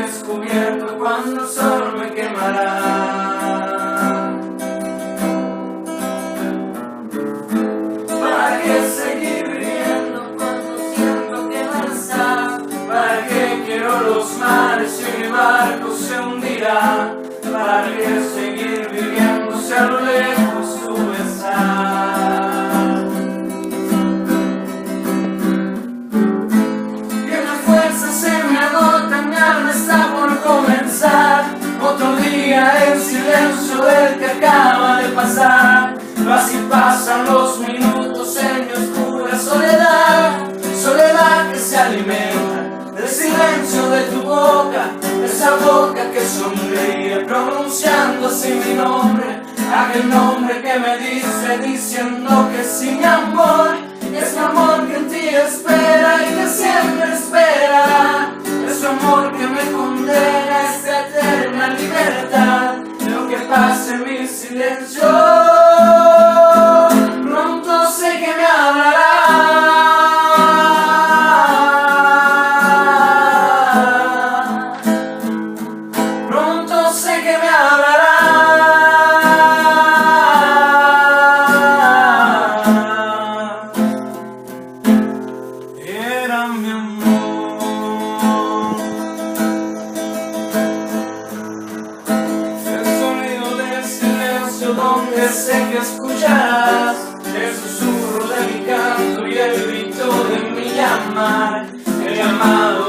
descubierto cuando el sol me quemará. ¿Para qué seguir viviendo cuando siento que no estás? ¿Para qué quiero los mares y mi barco se hundirá? ¿Para qué seguir viviendo si a lo lejos tú estás? Que las fuerzas se me agotan, mi alma está por comenzar. Otro día en silencio del que acaba de pasar. Así pasan los minutos en mi oscura soledad. Soledad que se alimenta del silencio de tu boca, esa boca que sonríe pronunciando así mi nombre, aquel nombre que me dice diciendo que sí, mi amor, es mi amor que en ti espera y que siempre espera, es tu amor que me condena a esta eterna libertad. Lo que pasa en mi silencio, pronto sé que me hablará. Sé que me hablará. Era mi amor. El sonido del silencio donde sé que escucharás el susurro de mi canto y el grito de mi llamar, el llamado